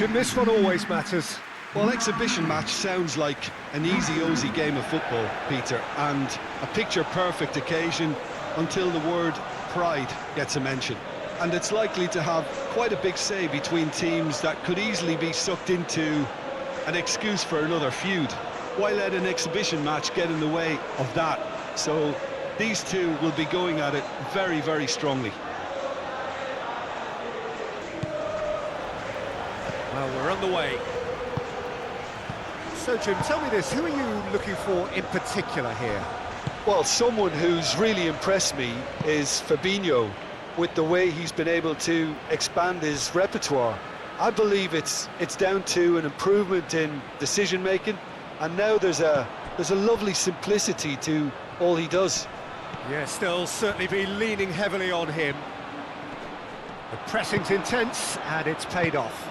Jim, this one always matters. Well, exhibition match sounds like an easy-ozy game of football, Peter, and a picture-perfect occasion until the word pride gets a mention. And it's likely to have quite a big say between teams that could easily be sucked into an excuse for another feud. Why let an exhibition match get in the way of that? So these two will be going at it very, very strongly. Well, we're on the way. So, Jim, tell me this, who are you looking for in particular here? Well, someone who's really impressed me is Fabinho, with the way he's been able to expand his repertoire. I believe it's down to an improvement in decision-making, and now there's a lovely simplicity to all he does. Yes, they'll certainly be leaning heavily on him. The pressing's intense, and it's paid off.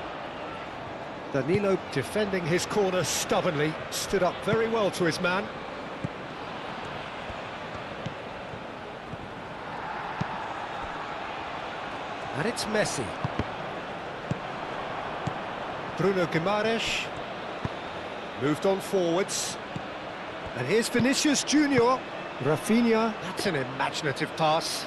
Danilo, defending his corner stubbornly, stood up very well to his man. And it's Messi. Bruno Guimaraes moved on forwards. And here's Vinicius Junior. Rafinha, that's an imaginative pass.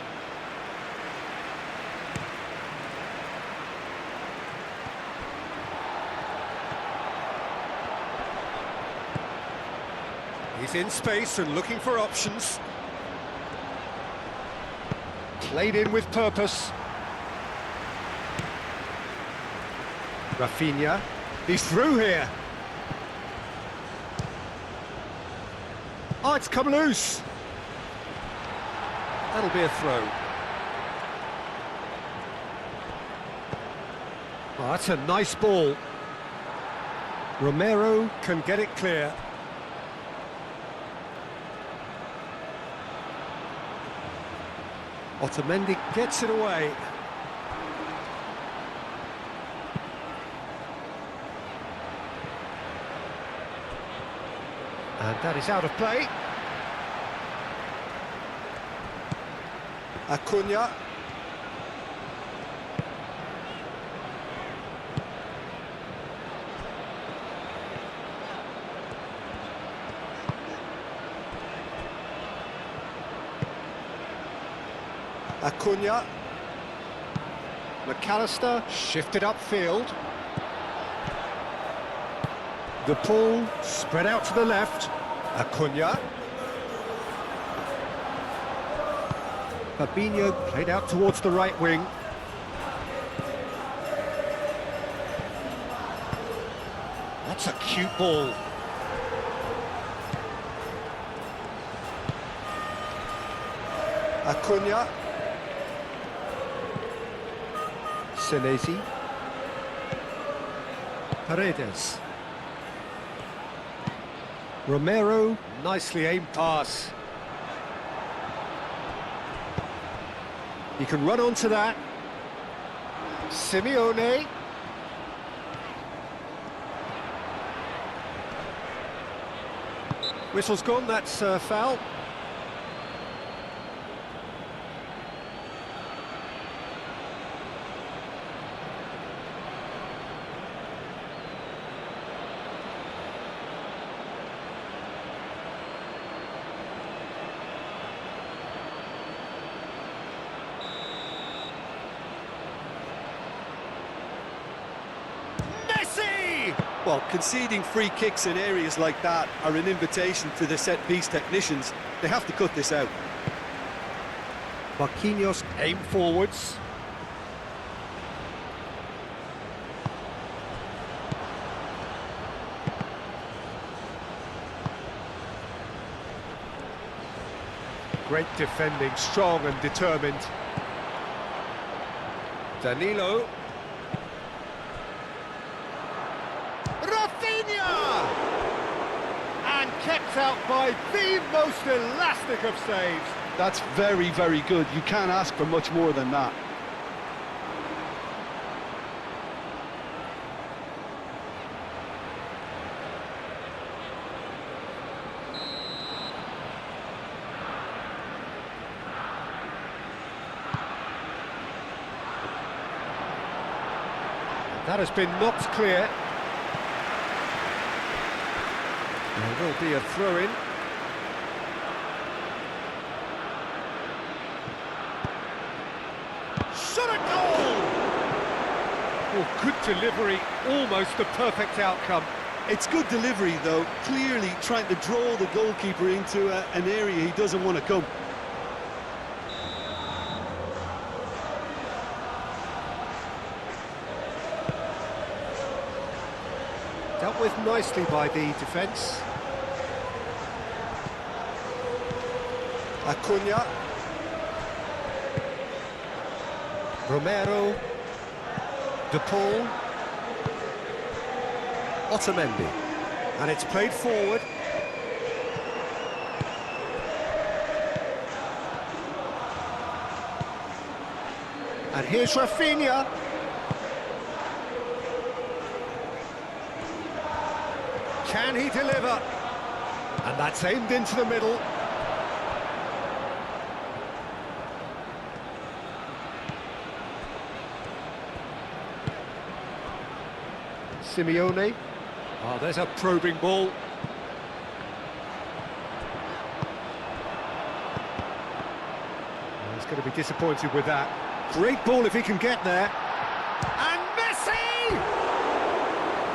He's in space and looking for options. Played in with purpose. Rafinha, he's through here. Oh, it's come loose. That'll be a throw. Oh, that's a nice ball. Romero can get it clear. Otamendi gets it away. And that is out of play. Acuna. Acuna. McAllister shifted upfield. The pull spread out to the left. Acuna. Fabinho played out towards the right wing. That's a cute ball. Acuna. Senesi. Paredes. Romero, nicely aimed pass. He can run onto that. Simeone. Whistle's gone, that's a foul. Well, conceding free kicks in areas like that are an invitation to the set-piece technicians. They have to cut this out. Marquinhos aim forwards. Great defending, strong and determined. Danilo. And kept out by the most elastic of saves. That's very, very good. You can't ask for much more than that. That has been knocked clear. There will be a throw-in. Shot a goal! Oh, good delivery, almost the perfect outcome. It's good delivery, though, clearly trying to draw the goalkeeper into an area he doesn't want to come. Dealt with nicely by the defence. Acuna. Romero. De Paul. Otamendi. And it's played forward. And here's Rafinha. Can he deliver? And that's aimed into the middle. Simeone. Oh, there's a probing ball. Oh, he's going to be disappointed with that. Great ball if he can get there. And Messi!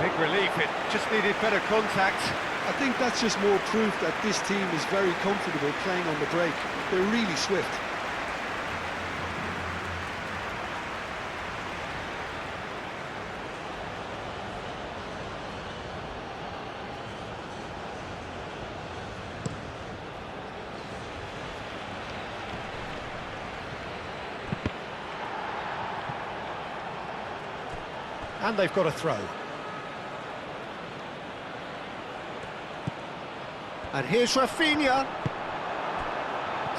Big relief, it just needed better contact. I think that's just more proof that this team is very comfortable playing on the break. They're really swift. And they've got a throw. And here's Rafinha.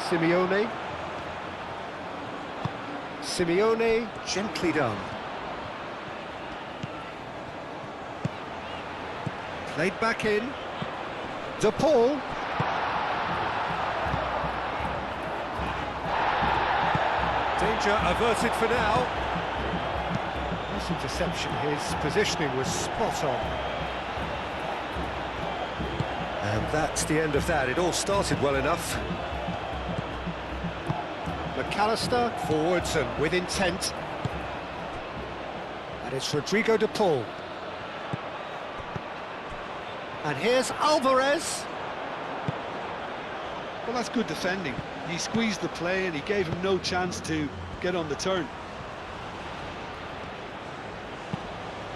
Simeone. Simeone, gently done. Played back in. De Paul. Danger averted for now. Nice interception, his positioning was spot on. And that's the end of that. It all started well enough. McAllister forwards and with intent. And it's Rodrigo de Paul. And here's Alvarez. Well, that's good defending. He squeezed the play and he gave him no chance to get on the turn.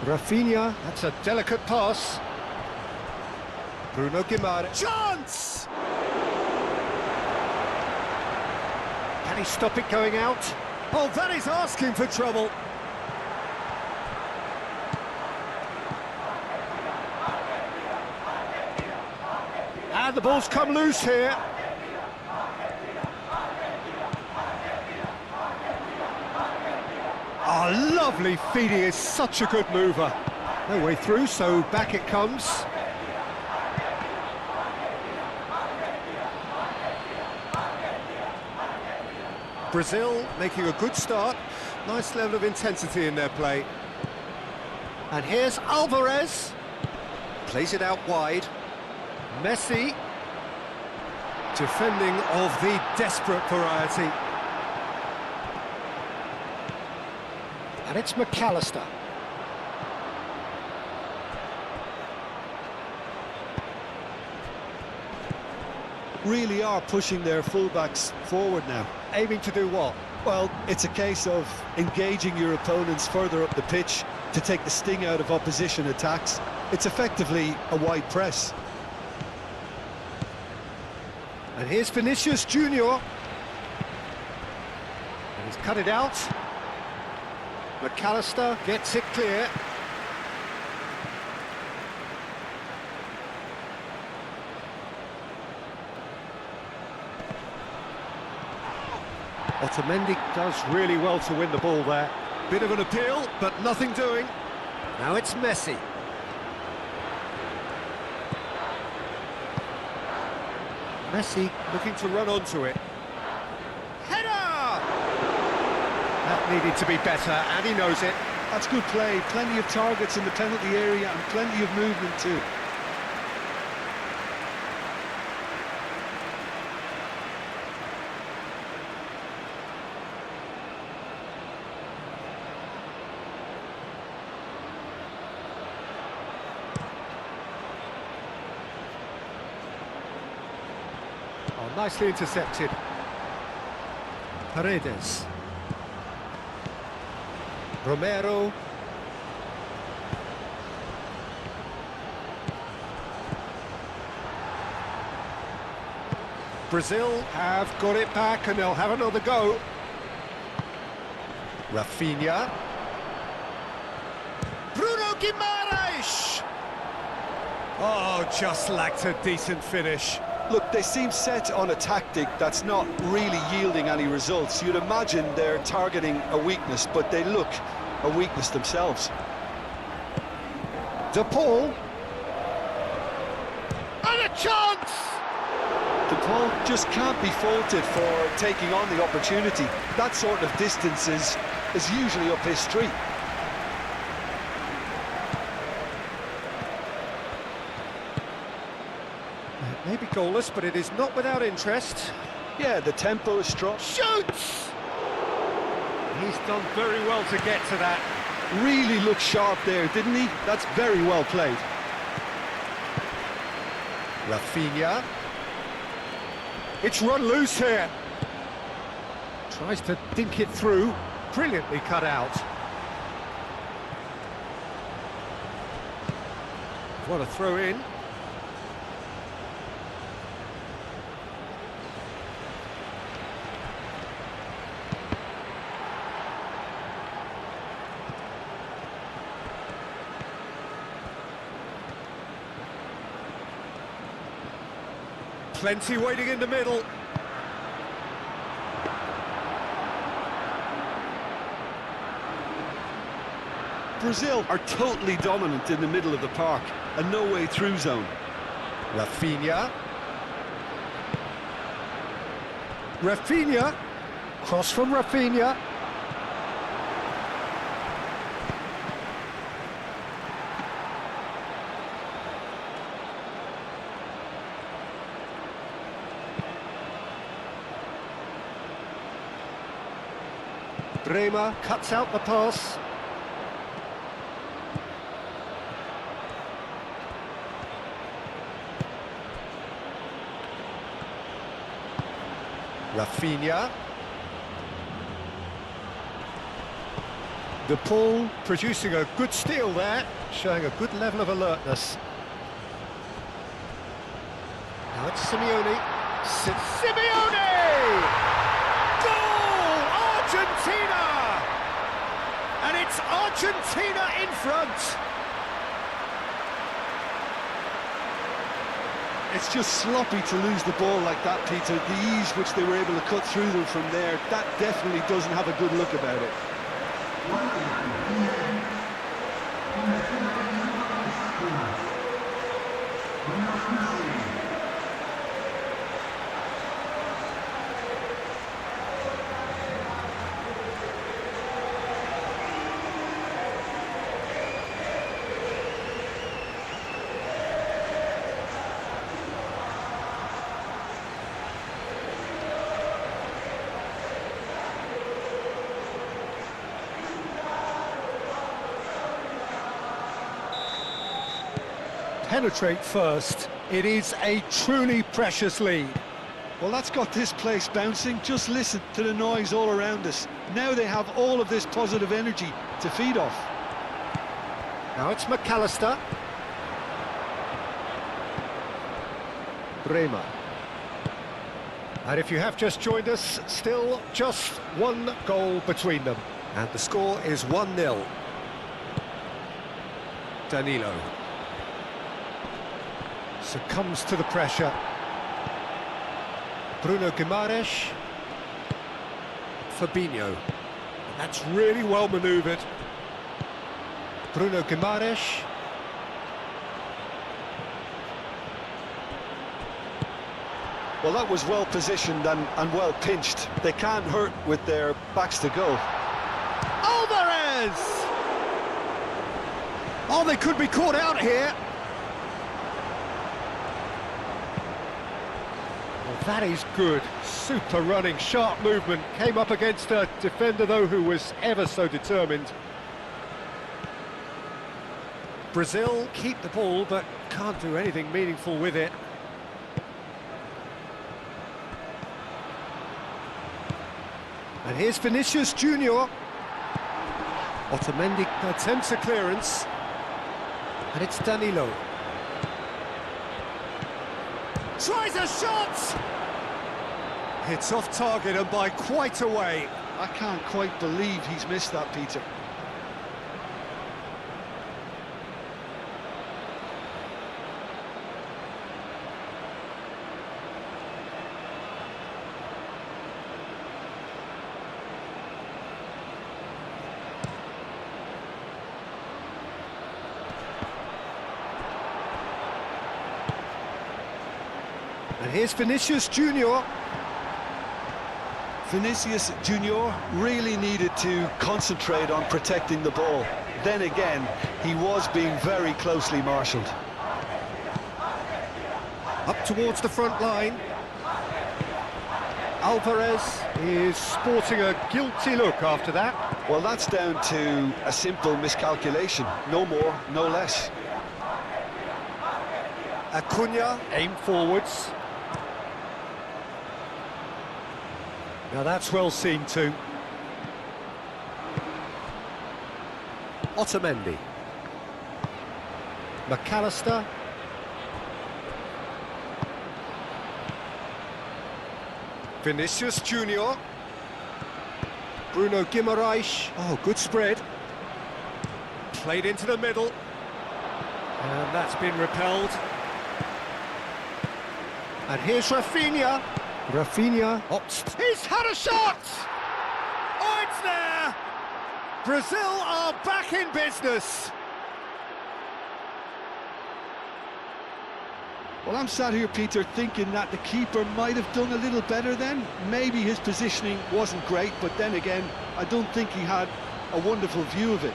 Rafinha, that's a delicate pass. Bruno Guimaraes. Chance! Can he stop it going out? Oh, that is asking for trouble. And the ball's come loose here. Oh, lovely feed, he is such a good mover. No way through, so back it comes. Brazil making a good start. Nice level of intensity in their play. And here's Alvarez. Plays it out wide. Messi. Defending of the desperate variety. And it's McAllister. Really are pushing their fullbacks forward now. Aiming to do what? Well, it's a case of engaging your opponents further up the pitch to take the sting out of opposition attacks. It's effectively a wide press. And here's Vinicius Junior. And he's cut it out. McAllister gets it clear. Otamendi does really well to win the ball there. Bit of an appeal, but nothing doing. Now it's Messi. Messi looking to run onto it. Header! That needed to be better, and he knows it. That's good play. Plenty of targets in the penalty area and plenty of movement too. Oh, nicely intercepted. Paredes. Romero. Brazil have got it back and they'll have another go. Rafinha. Bruno Guimaraes! Oh, just lacked a decent finish. Look, they seem set on a tactic that's not really yielding any results. You'd imagine they're targeting a weakness, but they look a weakness themselves. De Paul. And a chance! De Paul just can't be faulted for taking on the opportunity. That sort of distance is usually up his street. Maybe goalless, but it is not without interest. Yeah, the tempo is strong. Shoots! He's done very well to get to that. Really looked sharp there, didn't he? That's very well played. Rafinha. It's run loose here. Tries to dink it through. Brilliantly cut out. What a throw in. Plenty waiting in the middle. Brazil are totally dominant in the middle of the park, a no-way through zone. Rafinha. Rafinha. Cross from Rafinha. Bremer cuts out the pass. Rafinha. De Paul producing a good steal there, showing a good level of alertness. Now it's Simeone. Simeone! Goal! Argentina! And it's Argentina in front. It's just sloppy to lose the ball like that, Peter. The ease which they were able to cut through them from there, that definitely doesn't have a good look about it. Penetrate first. It is a truly precious lead. Well, that's got this place bouncing. Just listen to the noise all around us. Now they have all of this positive energy to feed off. Now it's McAllister. Bremer. And if you have just joined us, still just one goal between them. And the score is 1-0. Danilo. Succumbs to the pressure. Bruno Guimaraes. Fabinho. And that's really well manoeuvred. Bruno Guimaraes. Well, that was well positioned and well pinched. They can't hurt with their backs to goal. Alvarez! Oh, they could be caught out here. Well, that is good. Super running, sharp movement. Came up against a defender, though, who was ever so determined. Brazil keep the ball, but can't do anything meaningful with it. And here's Vinicius Junior. Otamendi attempts a clearance. And it's Danilo. Tries a shot! It's off target and by quite a way. I can't quite believe he's missed that, Peter. And here's Vinicius Junior. Vinicius Junior really needed to concentrate on protecting the ball. Then again, he was being very closely marshalled. Up towards the front line. Alvarez is sporting a guilty look after that. Well, that's down to a simple miscalculation. No more, no less. Acuna aim forwards. Now that's well seen too. Otamendi. McAllister. Vinicius Junior. Bruno Guimaraes. Oh, good spread. Played into the middle. And that's been repelled. And here's Rafinha. Rafinha opts. He's had a shot! Oh, it's there! Brazil are back in business. Well, I'm sat here, Peter, thinking that the keeper might have done a little better then. Maybe his positioning wasn't great, but then again, I don't think he had a wonderful view of it.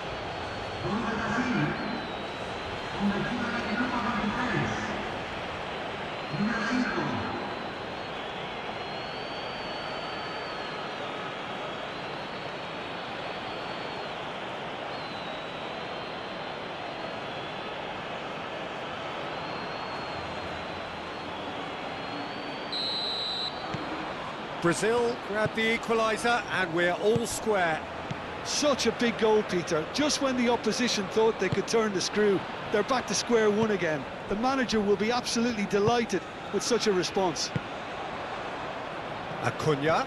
Brazil grab the equaliser and we're all square. Such a big goal, Peter. Just when the opposition thought they could turn the screw, they're back to square one again. The manager will be absolutely delighted with such a response. Acuna.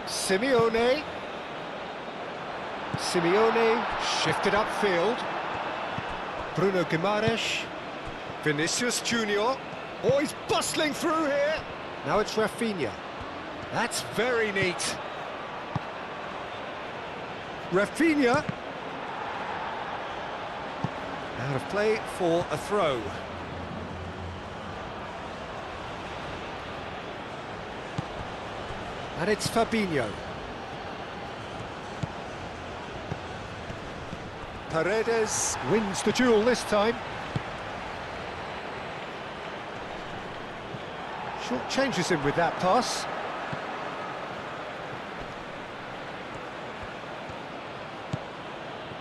Simeone. Simeone shifted upfield. Bruno Guimaraes. Vinicius Junior. Oh, he's bustling through here. Now it's Rafinha. That's very neat. Rafinha. Out of play for a throw. And it's Fabinho. Paredes wins the duel this time. Short changes him with that pass.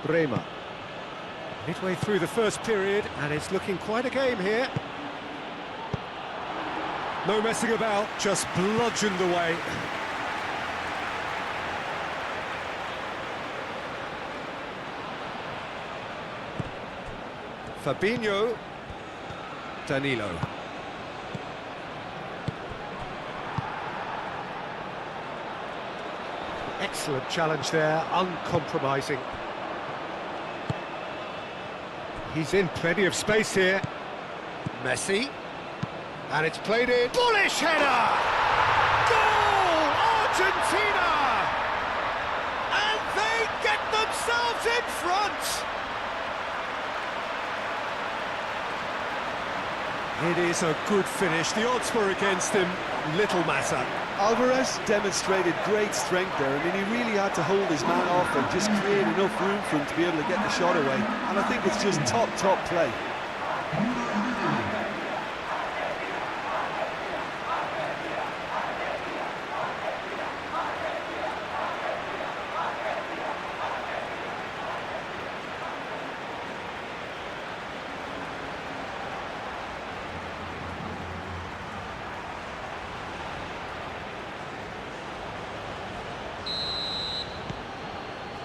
Bremer. Midway through the first period, and it's looking quite a game here. No messing about, just bludgeoned away. Fabinho. Danilo. Excellent challenge there, uncompromising. He's in plenty of space here. Messi. And it's played in. Bullish header! Goal! Argentina! And they get themselves in front! It is a good finish. The odds were against him. Little matter. Alvarez demonstrated great strength there. I mean, he really had to hold his man off and just create enough room for him to be able to get the shot away. And I think it's just top play.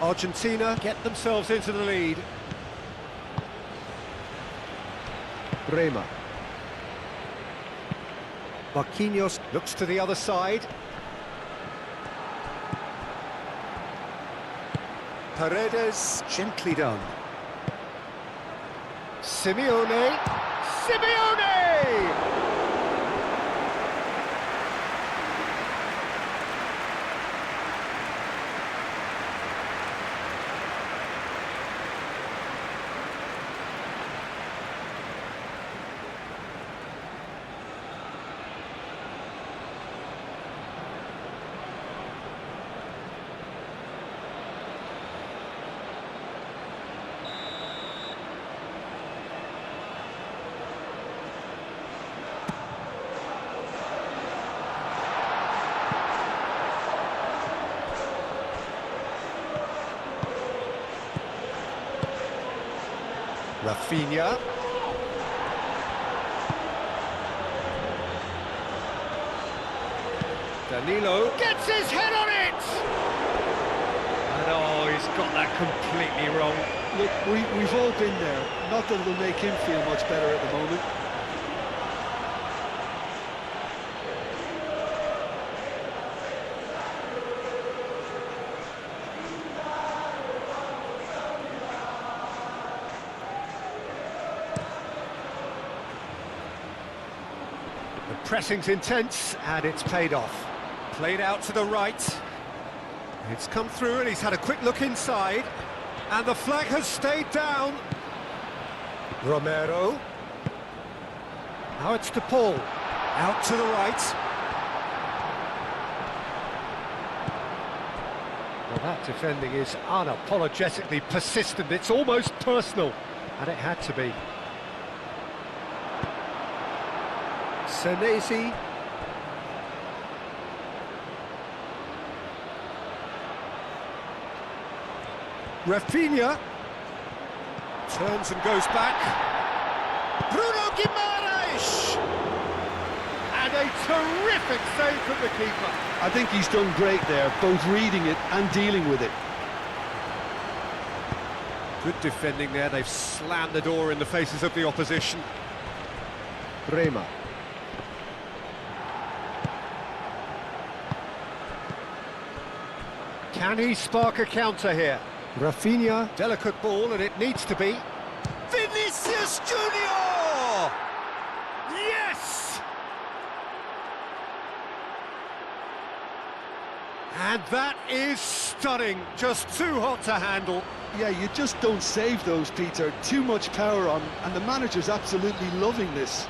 Argentina get themselves into the lead. Bremer. Marquinhos looks to the other side. Paredes, gently done. Simeone. Simeone! Rafinha. Danilo gets his head on it! And oh, he's got that completely wrong. Look, we've all been there. Not that it'll make him feel much better at the moment. The pressing's intense, and it's paid off. Played out to the right. It's come through, and he's had a quick look inside. And the flag has stayed down. Romero. Now it's to Paul. Out to the right. Well, that defending is unapologetically persistent. It's almost personal, and it had to be. Senesi. Rafinha turns and goes back. Bruno Guimaraes! And a terrific save from the keeper. I think he's done great there, both reading it and dealing with it. Good defending there. They've slammed the door in the faces of the opposition. Bremer. Can he spark a counter here? Rafinha, delicate ball, and it needs to be. Vinicius Junior! Yes! And that is stunning, just too hot to handle. Yeah, you just don't save those, Peter. Too much power on, and the manager's absolutely loving this.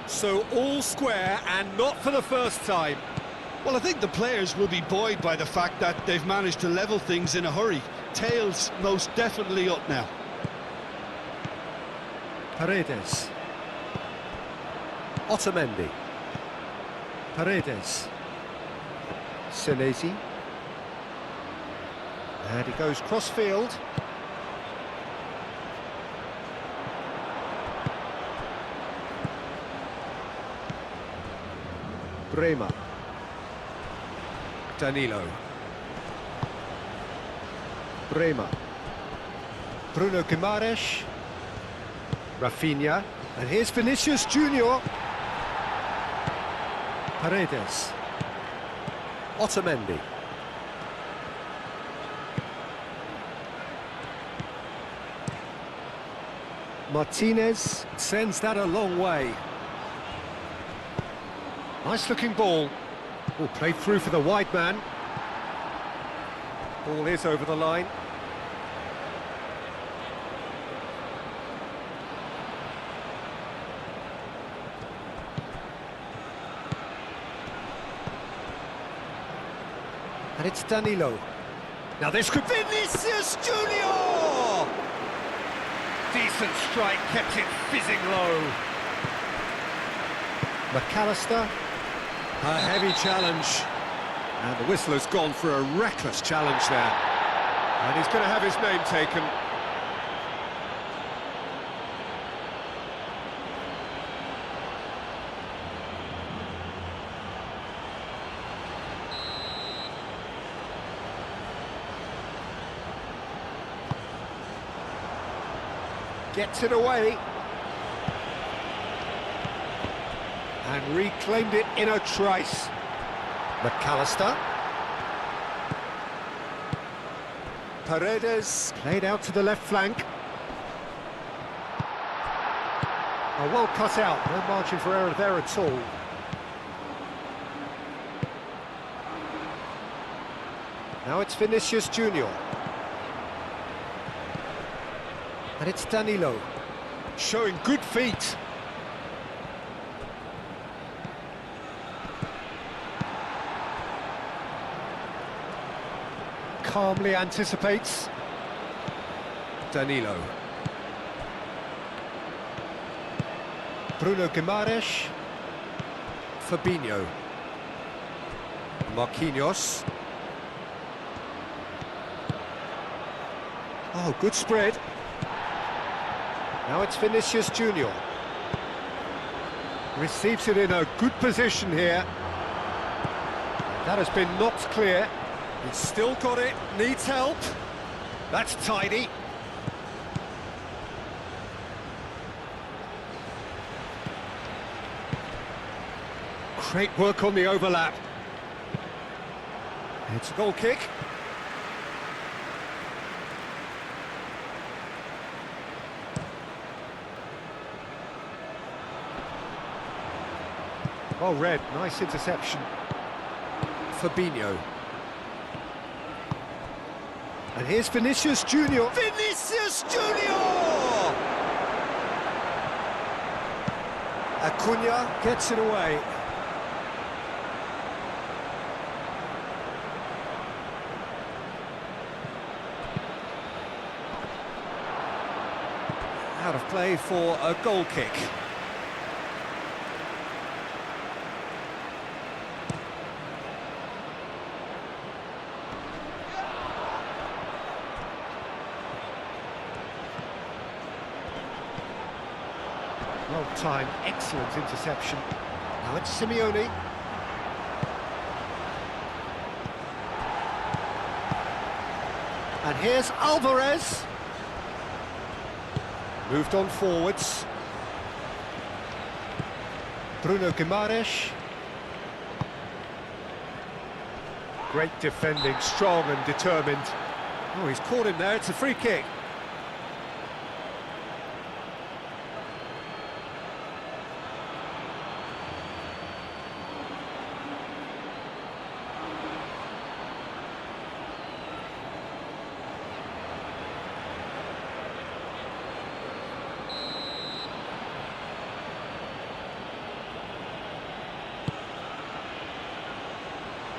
So all square, and not for the first time. Well, I think the players will be buoyed by the fact that they've managed to level things in a hurry. Tails most definitely up now. Paredes. Otamendi. Paredes. Senesi. And he goes cross-field. Bremer. Danilo. Bremer. Bruno Guimaraes. Rafinha, and here's Vinicius Junior. Paredes. Otamendi. Martinez sends that a long way. Nice looking ball. Oh, played through for the wide man. Ball is over the line. And it's Danilo. Now this could be Vinicius Junior! Decent strike, kept it fizzing low. McAllister. A heavy challenge. And the whistle has gone for a reckless challenge there. And he's going to have his name taken. Gets it away. And reclaimed it in a trice. McAllister. Paredes played out to the left flank. Oh, well cut out, no margin for error there at all. Now it's Vinicius Junior. And it's Danilo, showing good feet. Calmly anticipates. Danilo. Bruno Guimaraes. Fabinho. Marquinhos. Oh, good spread. Now it's Vinicius Junior. Receives it in a good position here. That has been knocked clear. He's still got it, needs help. That's tidy. Great work on the overlap. It's a goal kick. Well read, nice interception. Fabinho. And here's Vinicius Junior. Vinicius Junior! Acuna gets it away. Out of play for a goal kick. Well-timed, excellent interception. Now it's Simeone. And here's Alvarez. Moved on forwards. Bruno Guimaraes. Great defending, strong and determined. Oh, he's caught him there, it's a free kick.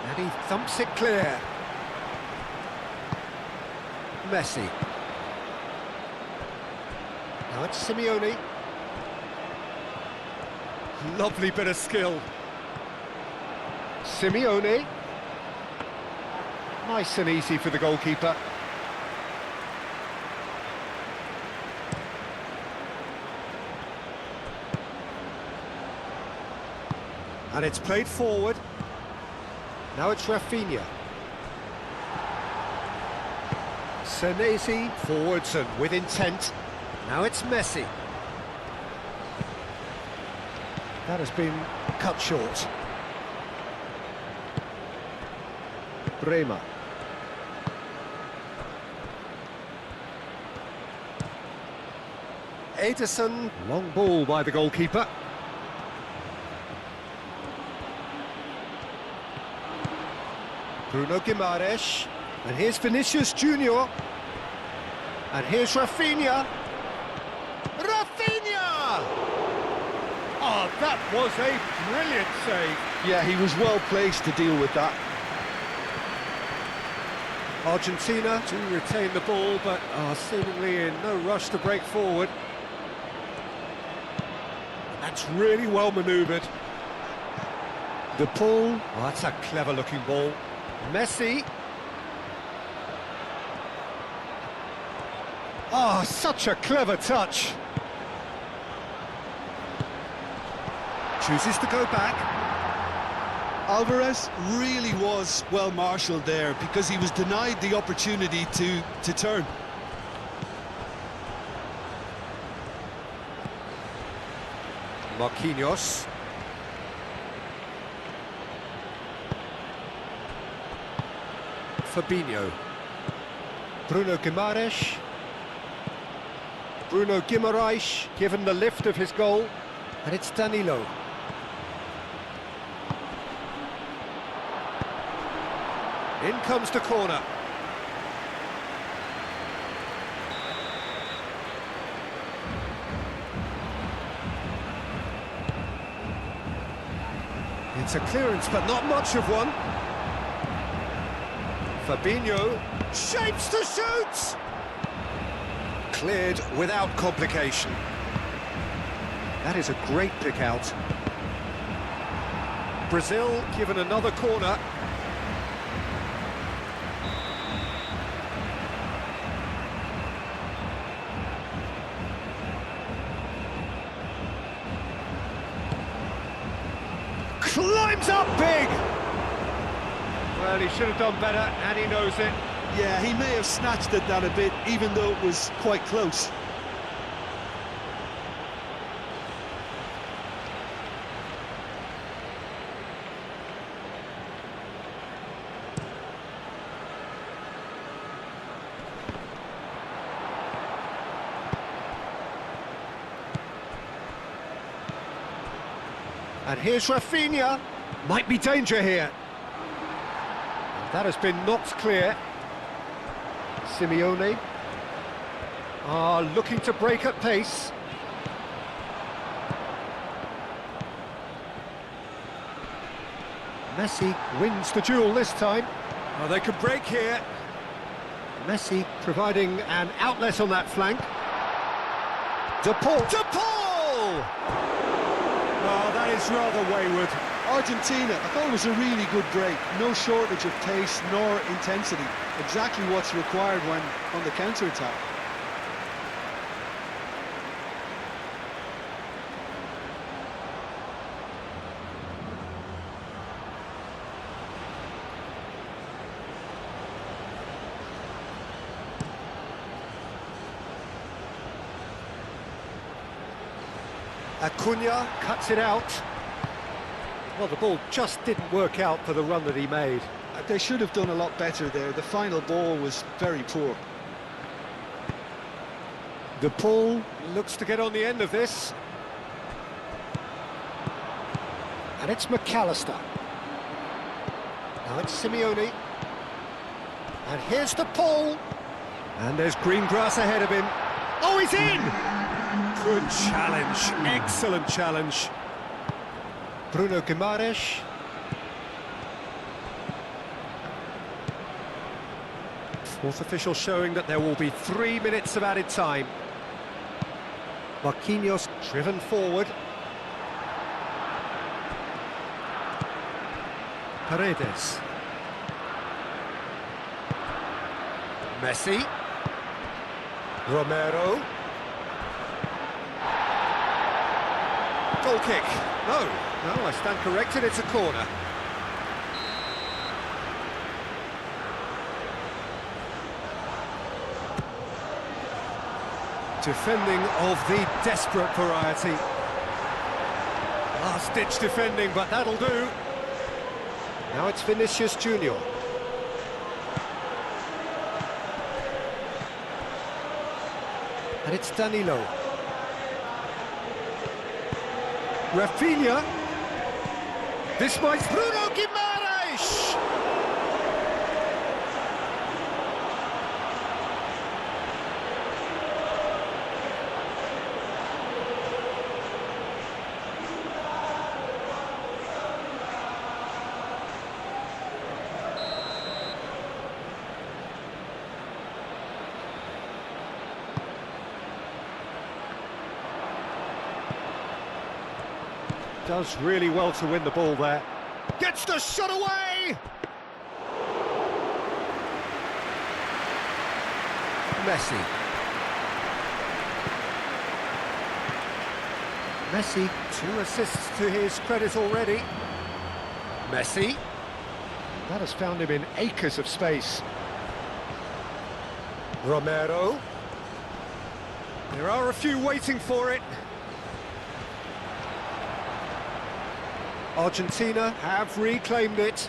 And he thumps it clear. Messi. Now it's Simeone. Lovely bit of skill. Simeone. Nice and easy for the goalkeeper. And it's played forward. Now it's Rafinha. Senesi, forwards and with intent. Now it's Messi. That has been cut short. Bremer. Ederson, long ball by the goalkeeper. Bruno Guimaraes, and here's Vinicius Junior, and here's Rafinha. Rafinha! Oh, that was a brilliant save. Yeah, he was well placed to deal with that. Argentina do retain the ball, but are seemingly in no rush to break forward. That's really well manoeuvred. De Paul, oh, that's a clever-looking ball. Messi. Oh, such a clever touch. Chooses to go back. Alvarez really was well marshalled there because he was denied the opportunity to turn. Marquinhos. Fabinho. Bruno Guimaraes. Bruno Guimaraes given the lift of his goal, and it's Danilo. In comes the corner. It's a clearance, but not much of one. Fabinho shapes to shoot! Cleared without complication. That is a great pick out. Brazil given another corner. Climbs up big! Well, he should have done better, and he knows it. Yeah, he may have snatched at that a bit, even though it was quite close. And here's Rafinha. Might be danger here. That has been knocked clear. Simeone are looking to break at pace. Messi wins the duel this time. Oh, they could break here. Messi providing an outlet on that flank. De Paul. De Paul! Oh, that is rather wayward. Argentina, I thought it was a really good break. No shortage of pace nor intensity. Exactly what's required when on the counter-attack. Acuna cuts it out. Well, the ball just didn't work out for the run that he made. They should have done a lot better there. The final ball was very poor. De Paul looks to get on the end of this. And it's McAllister. Now it's Simeone. And here's De Paul. And there's green grass ahead of him. Oh, he's in! Good challenge, excellent challenge. Bruno Guimaraes. Fourth official showing that there will be 3 minutes of added time. Marquinhos driven forward. Paredes. Messi. Romero. Goal kick. No, I stand corrected, it's a corner. Defending of the desperate variety. Last-ditch defending, but that'll do. Now it's Vinicius Junior. And it's Danilo. Rafinha. This might Bruno Guimaraes. Does really well to win the ball there. Gets the shot away! Messi. Messi, 2 assists to his credit already. Messi. That has found him in acres of space. Romero. There are a few waiting for it. Argentina have reclaimed it.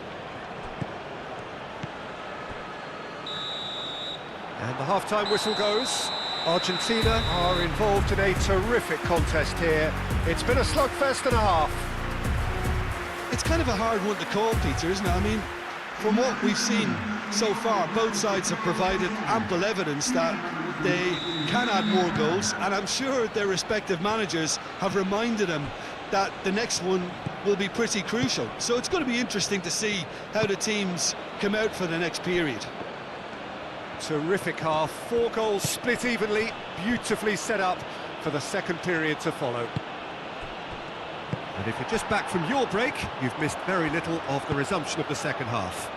And the half-time whistle goes. Argentina are involved in a terrific contest here. It's been a slugfest and a half. It's kind of a hard one to call, Peter, isn't it? I mean, from what we've seen so far, both sides have provided ample evidence that they can add more goals, and I'm sure their respective managers have reminded them that the next one will be pretty crucial. So it's going to be interesting to see how the teams come out for the next period. Terrific half, 4 goals split evenly, beautifully set up for the second period to follow. And if you're just back from your break, you've missed very little of the resumption of the second half.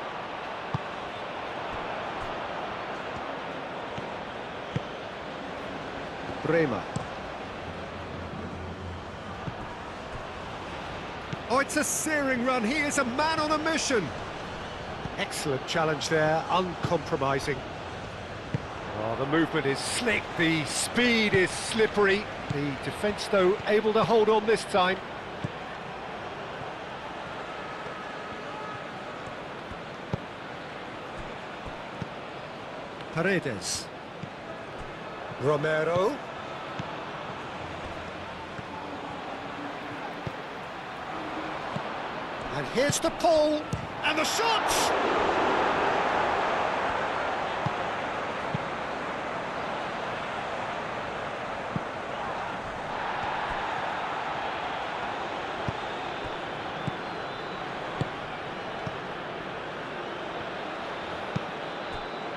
Bremer. Oh, it's a searing run. He is a man on a mission. Excellent challenge there, uncompromising. Oh, the movement is slick, the speed is slippery. The defence, though, able to hold on this time. Paredes. Romero. And here's the pull, and the shot!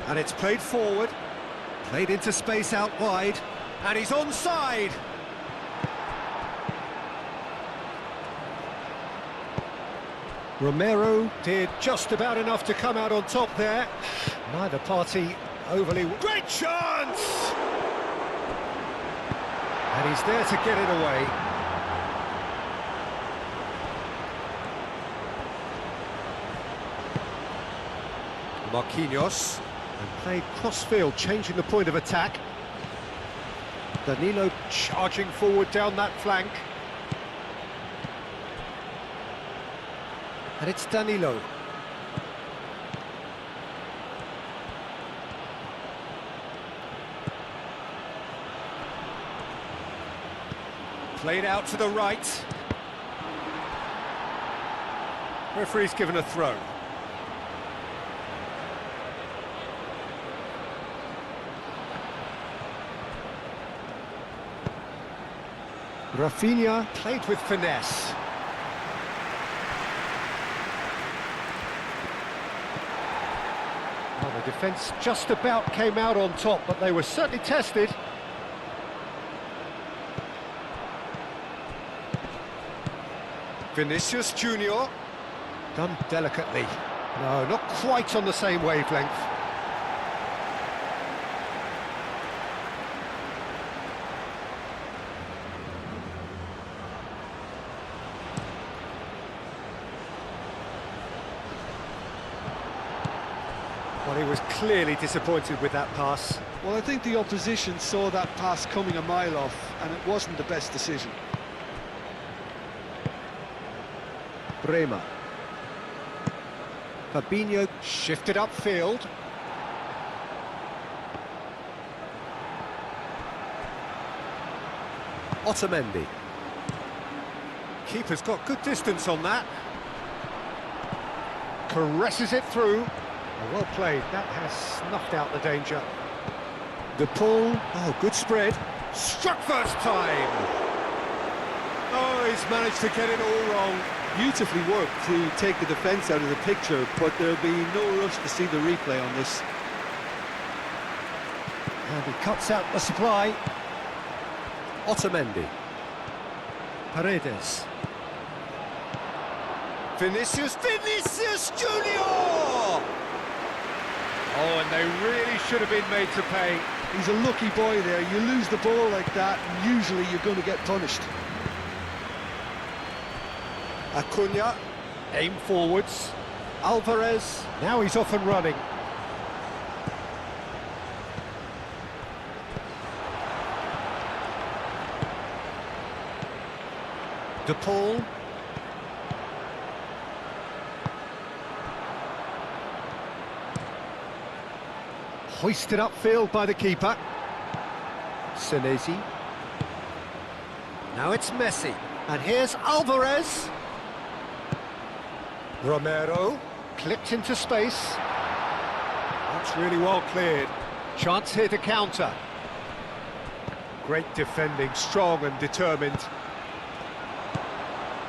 And it's played forward, played into space out wide, and he's onside! Romero did just about enough to come out on top there. Neither party overly... Great chance! And he's there to get it away. Marquinhos, and played cross-field, changing the point of attack. Danilo charging forward down that flank. And it's Danilo. Played out to the right. Referee's given a throw. Rafinha played with finesse. Well, the defence just about came out on top, but they were certainly tested. Vinicius Junior, done delicately. No, not quite on the same wavelength. Well, he was clearly disappointed with that pass. Well, I think the opposition saw that pass coming a mile off, and it wasn't the best decision. Bremer. Fabinho shifted upfield. Otamendi. Keeper's got good distance on that. Caresses it through. Oh, well played. That has snuffed out the danger. De Paul. Oh, good spread. Struck first time. Oh, he's managed to get it all wrong. Beautifully worked to take the defence out of the picture, but there'll be no rush to see the replay on this. And he cuts out the supply. Otamendi. Paredes. Vinicius Junior! Oh, and they really should have been made to pay. He's a lucky boy there. You lose the ball like that, and usually you're going to get punished. Acuna, aim forwards. Alvarez, now he's off and running. De Paul. Hoisted upfield by the keeper. Senesi. Now it's Messi. And here's Alvarez. Romero. Clipped into space. That's really well cleared. Chance here to counter. Great defending, strong and determined.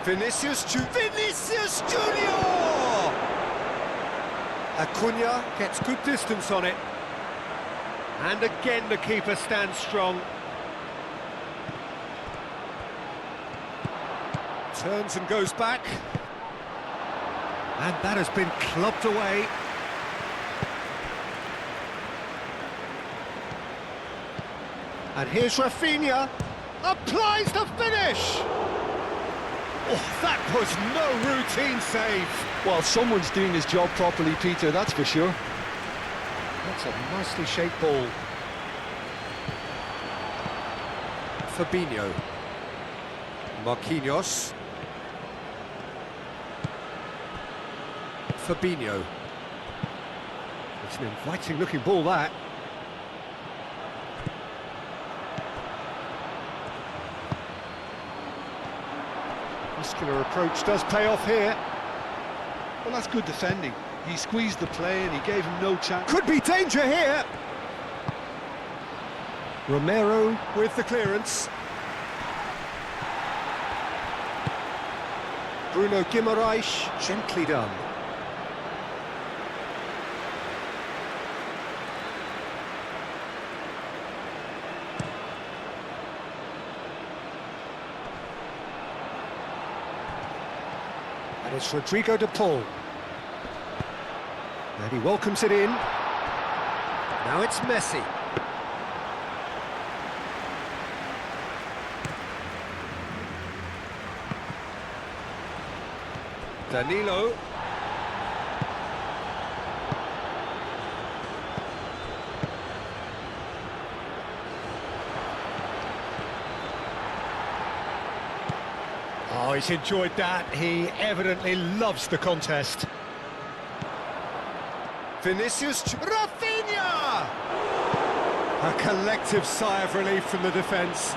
Vinicius Junior! Acuna gets good distance on it. And again the keeper stands strong. Turns and goes back. And that has been clubbed away. And here's Rafinha. Applies the finish! Oh, that was no routine save. Well, someone's doing his job properly, Peter, that's for sure. That's a nicely shaped ball. Fabinho. Marquinhos. Fabinho. It's an inviting looking ball, that. Muscular approach does pay off here. Well, that's good defending. He squeezed the play and he gave him no chance. Could be danger here. Romero with the clearance. Bruno Guimaraes, gently done. And it's Rodrigo de Paul. And he welcomes it in. Now it's Messi. Danilo. Oh, he's enjoyed that. He evidently loves the contest. Vinicius Rafinha! A collective sigh of relief from the defence.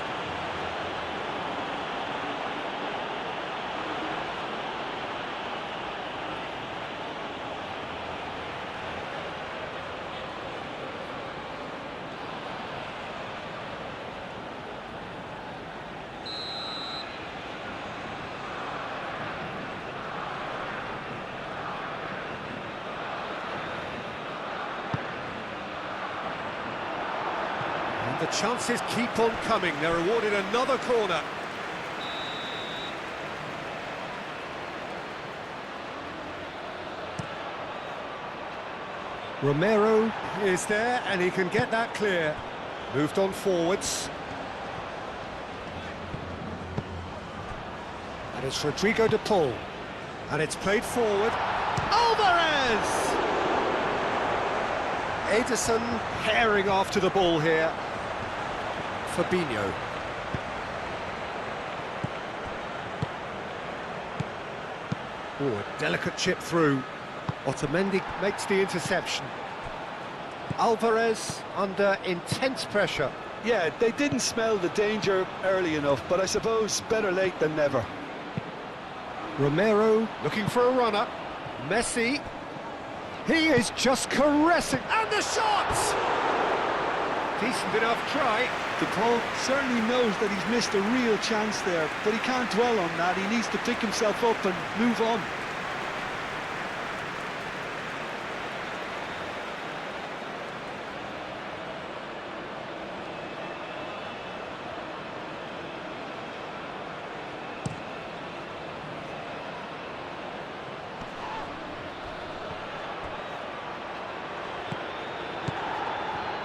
The chances keep on coming. They're awarded another corner. Romero is there and he can get that clear. Moved on forwards. And it's Rodrigo de Paul. And it's played forward. Alvarez! Ederson herring after the ball here. Fabinho. Oh, a delicate chip through. Otamendi makes the interception. Alvarez under intense pressure. Yeah, they didn't smell the danger early enough, but I suppose better late than never. Romero looking for a runner. Messi. He is just caressing. And the shots! Decent enough try. DePaul certainly knows that he's missed a real chance there, but he can't dwell on that. He needs to pick himself up and move on.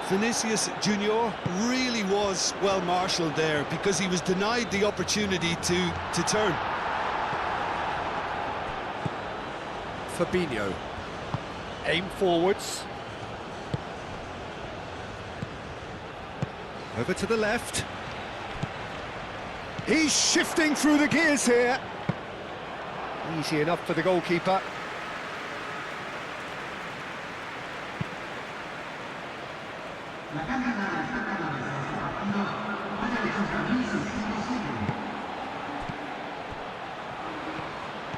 Vinicius Junior really was well marshalled there because he was denied the opportunity to turn. Fabinho. Aim forwards. Over to the left. He's shifting through the gears here. Easy enough for the goalkeeper.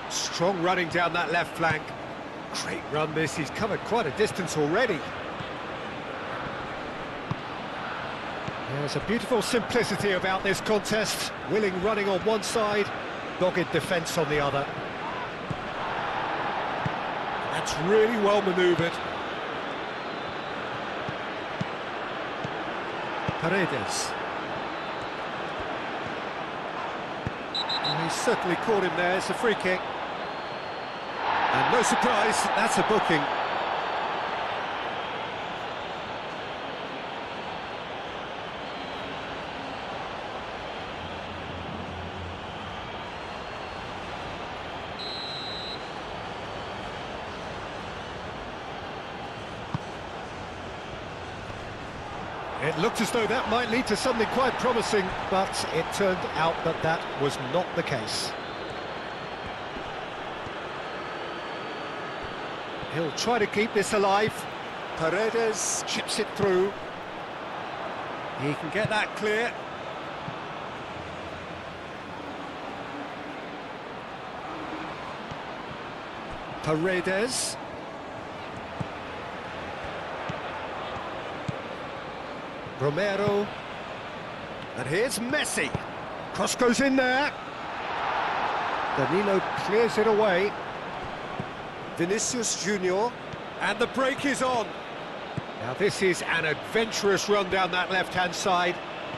Strong running down that left flank. Great run this, he's covered quite a distance already. There's a beautiful simplicity about this contest. Willing running on one side, dogged defence on the other. That's really well manoeuvred. Paredes. Oh, he's certainly caught him there, it's a free kick. And no surprise, that's a booking. It looked as though that might lead to something quite promising, but it turned out that that was not the case. He'll try to keep this alive. Paredes chips it through. He can get that clear. Paredes. Romero. And here's Messi. Cross goes in there. Danilo clears it away. Vinicius Junior. And the break is on. Now this is an adventurous run down that left-hand side.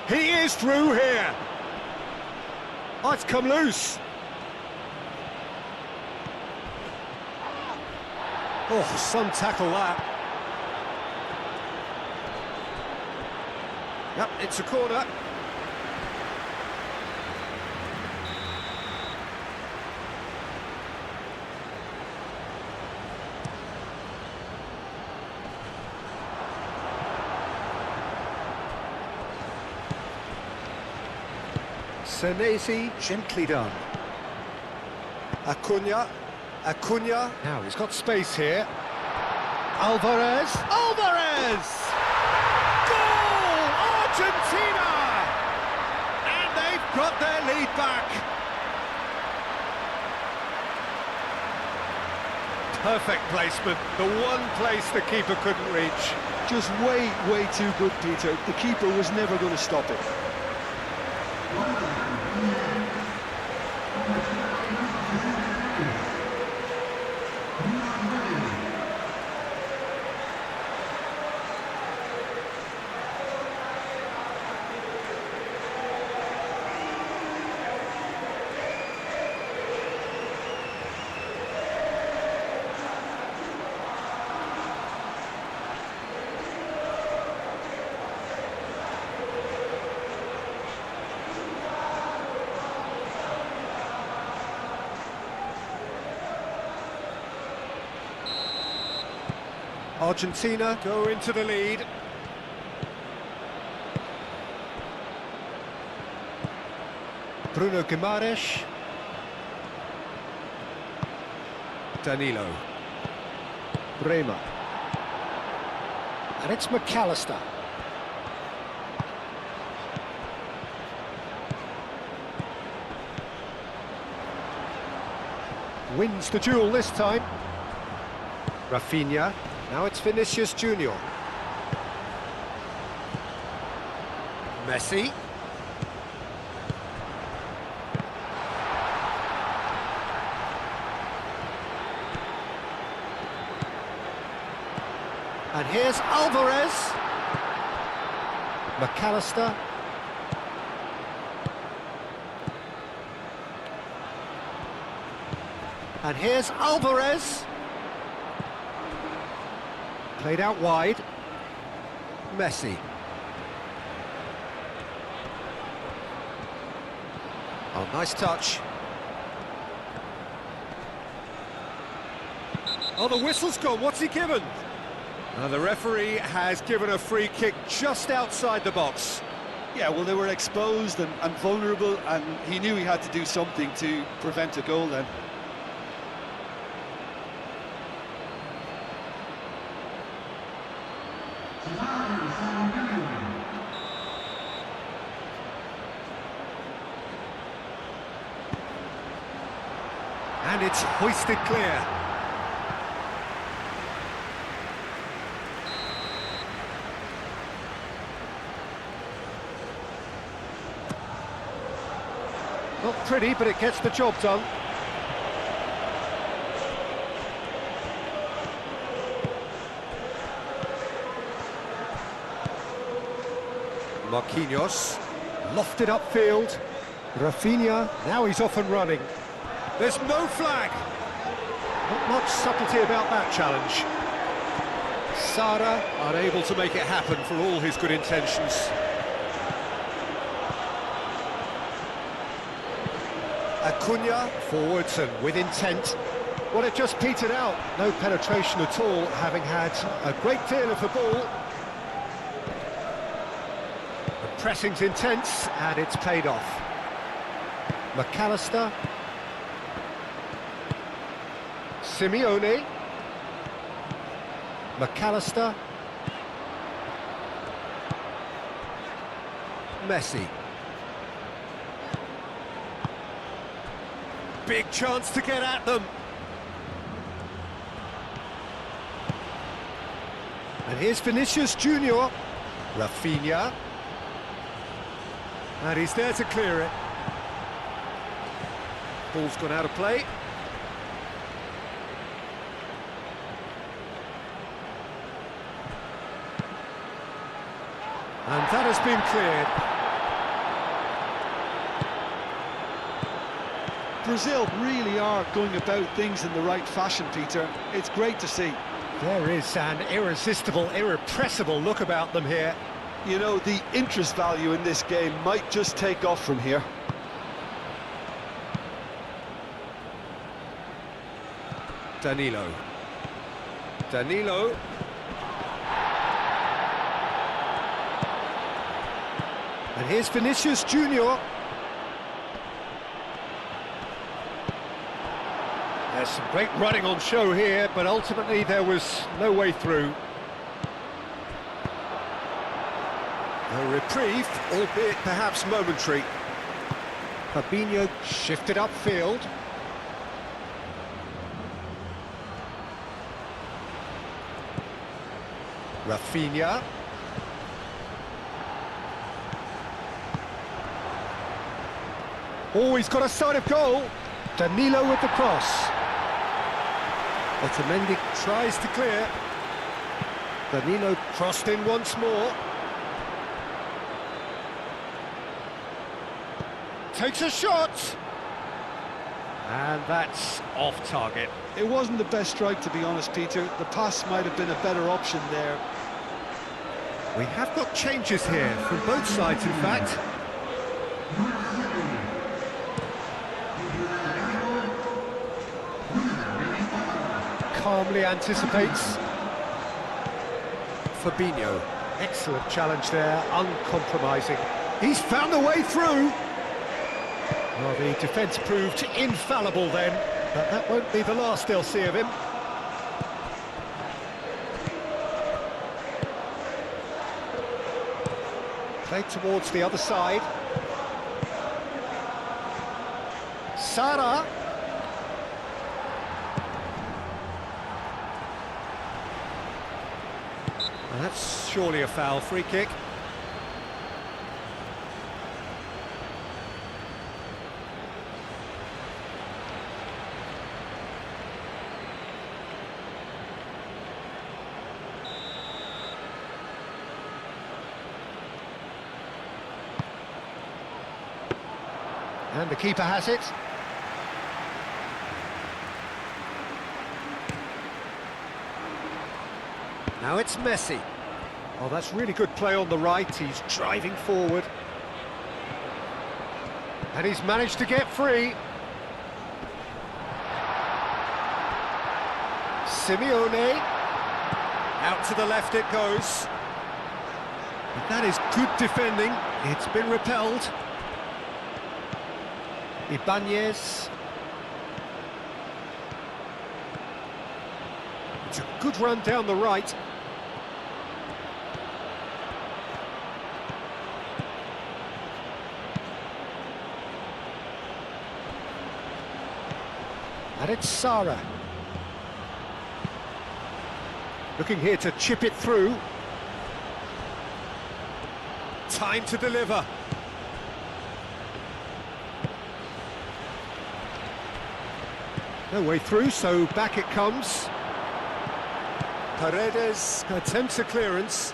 He is through here. Oh, it's come loose. Oh, some tackle that. Yep, it's a corner. Senesi, gently done. Acuna. Now he's got space here. Alvarez. Goal! Argentina! And they've got their lead back. Perfect placement. The one place the keeper couldn't reach. Just way too good, Peter. The keeper was never going to stop it. Argentina go into the lead. Bruno Guimaraes. Danilo. Bremer. And it's McAllister. Wins the duel this time. Rafinha. Now it's Vinicius Junior. Messi. And here's Alvarez. McAllister. And here's Alvarez. Played out wide. Messi. Oh, nice touch. Oh, the whistle's gone. What's he given? The referee has given a free kick just outside the box. Yeah, well, they were exposed and vulnerable, and he knew he had to do something to prevent a goal then. And it's hoisted clear. Not pretty, but it gets the job done. Marquinhos, lofted upfield. Rafinha, now he's off and running. There's no flag. Not much subtlety about that challenge. Sara unable to make it happen for all his good intentions. Acuna forwards and with intent. Well, it just petered out. No penetration at all, having had a great deal of the ball. The pressing's intense and it's paid off. McAllister. Simeone. McAllister. Messi. Big chance to get at them. And here's Vinicius Junior. Rafinha. And he's there to clear it. Ball's gone out of play. And that has been cleared. Brazil really are going about things in the right fashion, Peter. It's great to see. There is an irresistible, irrepressible look about them here. You know, the interest value in this game might just take off from here. Danilo. Danilo. And here's Vinicius Junior. There's some great running on show here, but ultimately there was no way through. A reprieve, albeit perhaps momentary. Fabinho shifted upfield. Rafinha. Oh, he's got a sight of goal. Danilo with the cross. Otamendi tries to clear. Danilo crossed in once more. Takes a shot. And that's off target. It wasn't the best strike, to be honest, Peter. The pass might have been a better option there. We have got changes here from both sides, in fact. Calmly anticipates. Fabinho, excellent challenge there, uncompromising. He's found a way through. Well, the defence proved infallible then, but that won't be the last they'll see of him. Played towards the other side. Sara. And that's surely a foul. Free kick. And the keeper has it. Now it's Messi. Oh, that's really good play on the right. He's driving forward. And he's managed to get free. Simeone. Out to the left it goes. But that is good defending. It's been repelled. Ibanez. It's a good run down the right. And it's Sara. Looking here to chip it through. Time to deliver. No way through, so back it comes. Paredes attempts a clearance.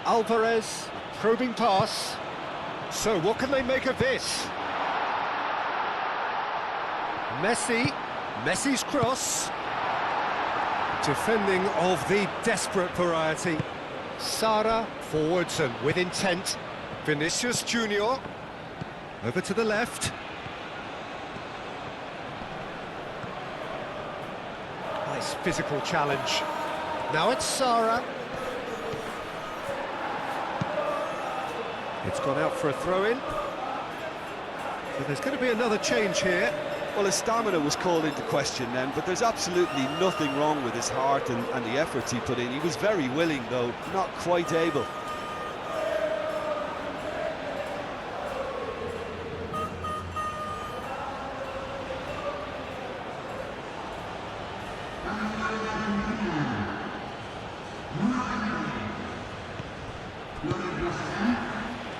Alvarez, probing pass. So what can they make of this? Messi's cross. Defending of the desperate variety. Sara forwards and with intent. Vinicius Junior, over to the left. Nice physical challenge. Now it's Sara. It's gone out for a throw-in. So there's going to be another change here. Well, his stamina was called into question then, but there's absolutely nothing wrong with his heart and the efforts he put in. He was very willing, though, not quite able.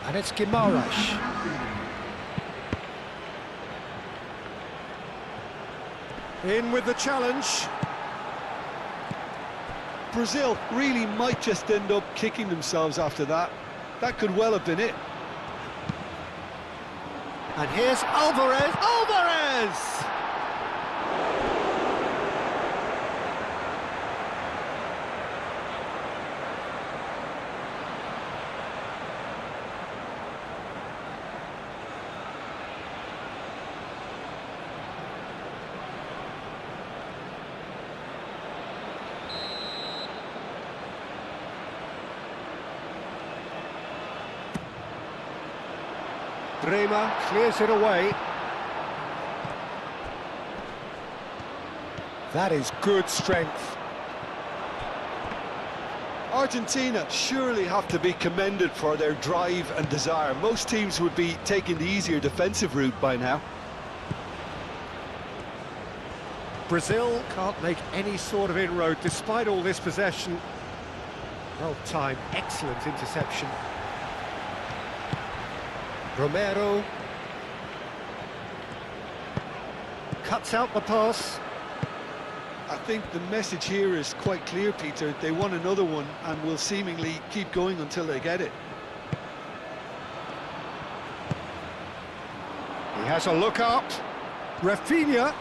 And it's Guimaraes. In with the challenge. Brazil really might just end up kicking themselves after that. That could well have been it. And here's Alvarez. Alvarez! Dreamer clears it away. That is good strength. Argentina surely have to be commended for their drive and desire. Most teams would be taking the easier defensive route by now. Brazil can't make any sort of inroad despite all this possession. Well timed, excellent interception. Romero cuts out the pass. I think the message here is quite clear, Peter. They want another one and will seemingly keep going until they get it. He has a look up. Rafinha.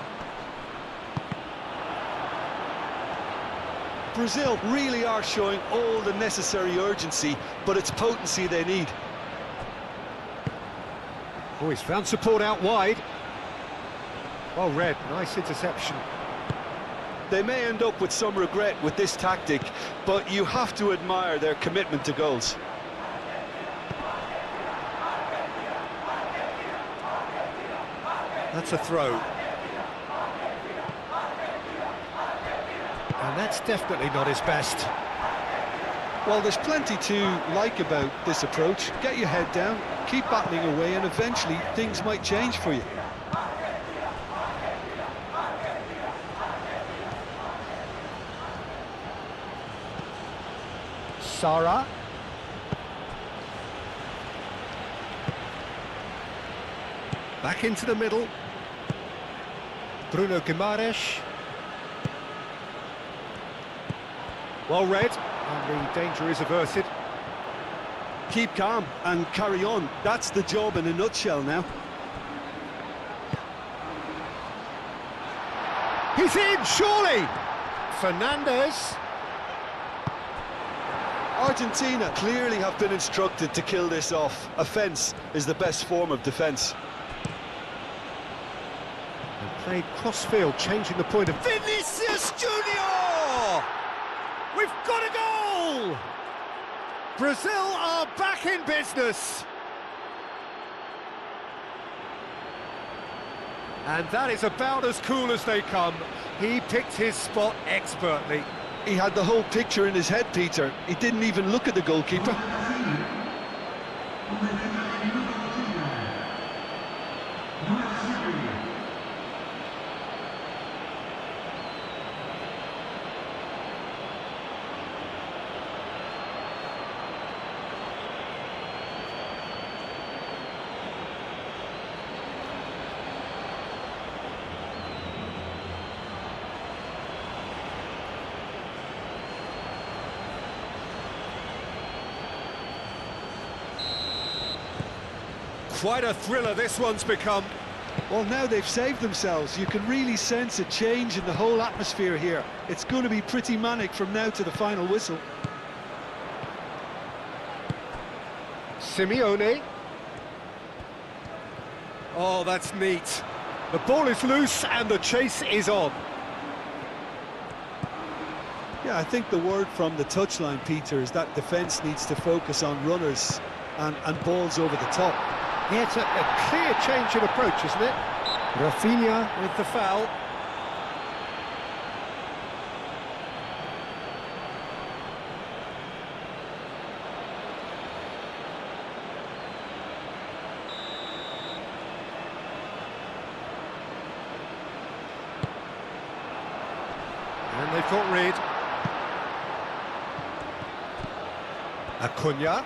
Brazil really are showing all the necessary urgency, but it's potency they need. Oh, he's found support out wide. Well read, nice interception. They may end up with some regret with this tactic, but you have to admire their commitment to goals. That's a throw. And that's definitely not his best. Well, there's plenty to like about this approach. Get your head down, keep battling away, and eventually things might change for you. Sara. Back into the middle. Bruno Guimaraes. Well read, and the danger is averted. Keep calm and carry on. That's the job in a nutshell now. He's in, surely! Fernandez. Argentina clearly have been instructed to kill this off. Offence is the best form of defence. And played cross-field, changing the point of... Vinicius Junior! We've got a goal! Brazil are back in business. And that is about as cool as they come. He picked his spot expertly. He had the whole picture in his head, Peter. He didn't even look at the goalkeeper. Quite a thriller this one's become. Well, now they've saved themselves. You can really sense a change in the whole atmosphere here. It's going to be pretty manic from now to the final whistle. Simeone. Oh, that's neat. The ball is loose and the chase is on. Yeah, I think the word from the touchline, Peter, is that defence needs to focus on runners and balls over the top. Yeah, it's a clear change in approach, isn't it? Rafinha with the foul. And they've got rid. Acuna.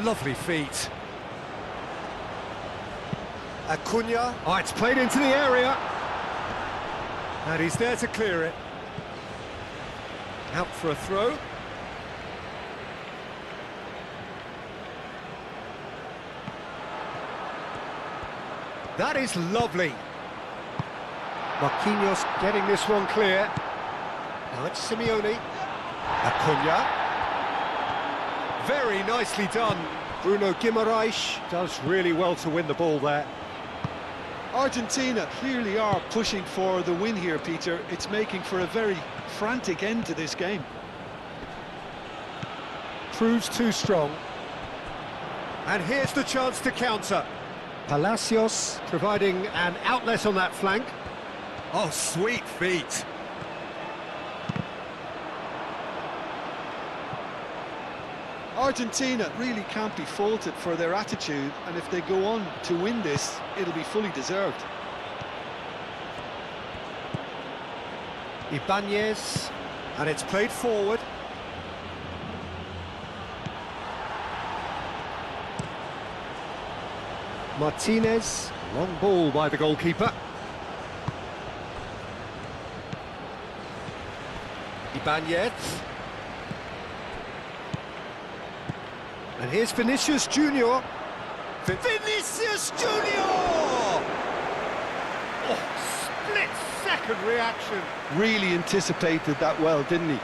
Lovely feet. Acuna. Oh, it's played into the area. And he's there to clear it. Out for a throw. That is lovely. Marquinhos getting this one clear. Now it's Simeone. Acuna. Very nicely done. Bruno Guimaraes does really well to win the ball there. Argentina clearly are pushing for the win here, Peter. It's making for a very frantic end to this game. Proves too strong. And here's the chance to counter. Palacios providing an outlet on that flank. Oh, sweet feet. Argentina really can't be faulted for their attitude, and if they go on to win this, it'll be fully deserved. Ibanez, and it's played forward. Martinez, long ball by the goalkeeper. Ibanez. And here's Vinicius Junior. Vinicius Junior! Oh, split-second reaction. Really anticipated that well, didn't he?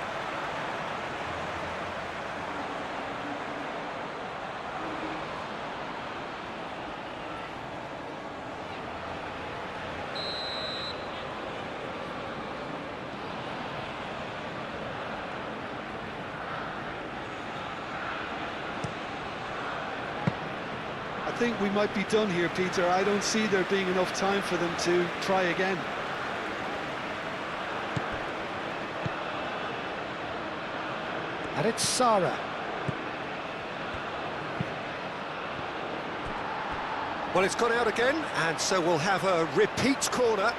think we might be done here, Peter. I don't see there being enough time for them to try again. And it's Sara. Well, it's gone out again, and so we'll have a repeat corner.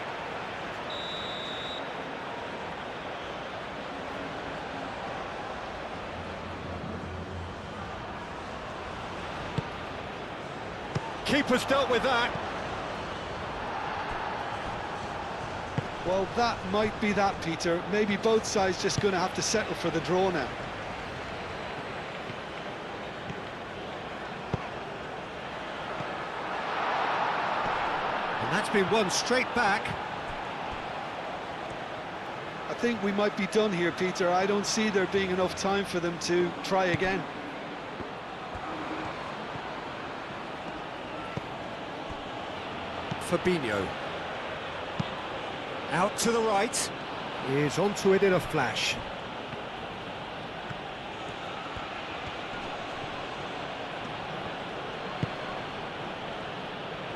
Keeper's dealt with that. Well, that might be that, Peter. Maybe both sides just going to have to settle for the draw now. And that's been won straight back. I think we might be done here, Peter. I don't see there being enough time for them to try again. Fabinho. Out to the right. He's onto it in a flash.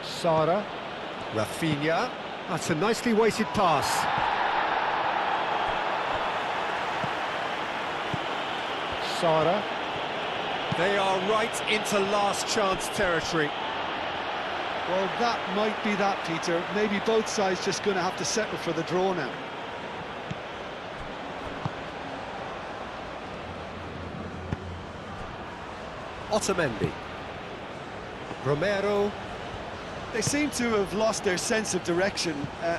Sara. Rafinha. That's a nicely weighted pass. Sara. They are right into last chance territory. Well, that might be that, Peter. Maybe both sides just going to have to settle for the draw now. Otamendi. Romero. They seem to have lost their sense of direction.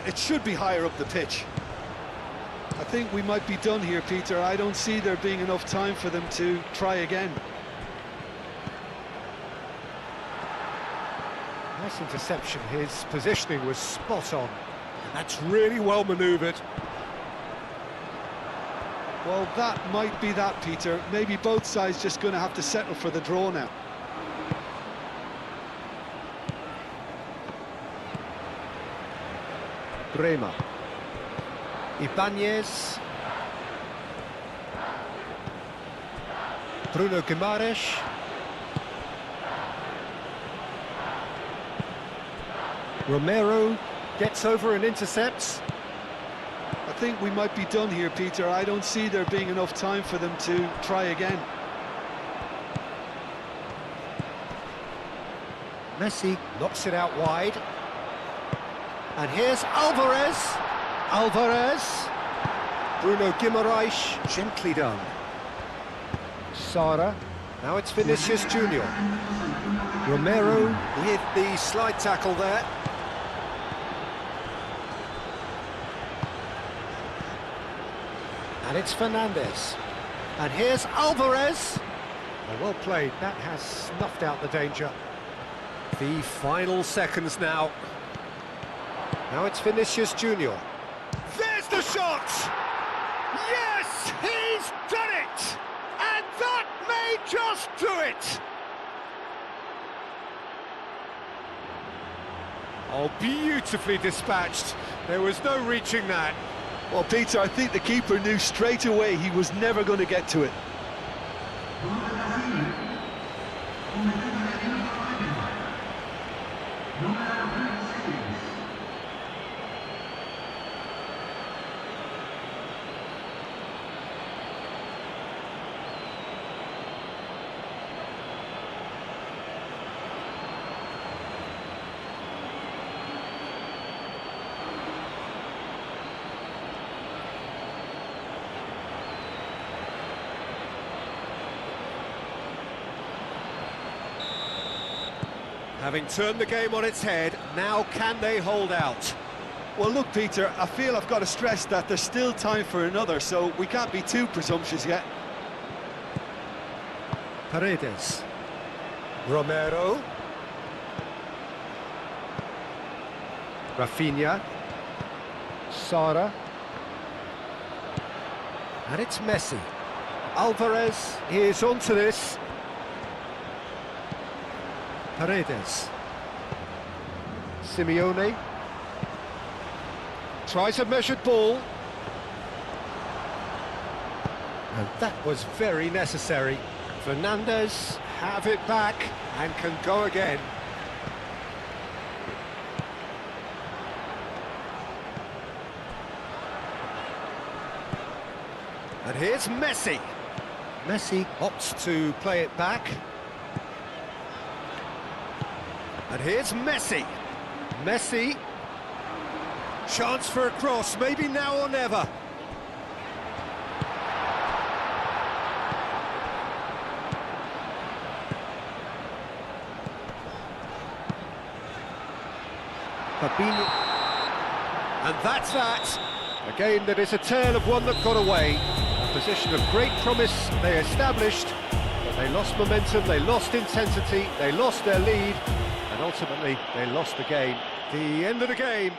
It should be higher up the pitch. I think we might be done here, Peter. I don't see there being enough time for them to try again. Nice interception. His positioning was spot on. And that's really well manoeuvred. Well, that might be that, Peter. Maybe both sides just going to have to settle for the draw now. Bremer. Ibanez. Bruno Guimaraes. Romero gets over and intercepts. I think we might be done here, Peter. I don't see there being enough time for them to try again. Messi knocks it out wide. And here's Alvarez. Alvarez. Bruno Guimaraes, gently done. Sara. Now it's Vinicius Junior. Romero with the slide tackle there. And it's Fernandez. And here's Alvarez. Well played. That has snuffed out the danger. The final seconds now. Now it's Vinicius Junior. There's the shot! Yes, he's done it! And that may just do it! Oh, beautifully dispatched. There was no reaching that. Well, Peter, I think the keeper knew straight away he was never going to get to it. Having turned the game on its head, now can they hold out? Well, look, Peter, I feel I've got to stress that there's still time for another, so we can't be too presumptuous yet. Paredes. Romero. Rafinha. Sara. And it's Messi. Alvarez is onto this. Paredes. Simeone. Tries a measured ball. And that was very necessary. Fernandez have it back and can go again. And here's Messi. Messi opts to play it back. And here's Messi. Messi. Chance for a cross, maybe now or never. Fabinho. And that's that. A game that is a tale of one that got away. A position of great promise they established, but they lost momentum, they lost intensity, they lost their lead, and ultimately they lost the game. The end of the game.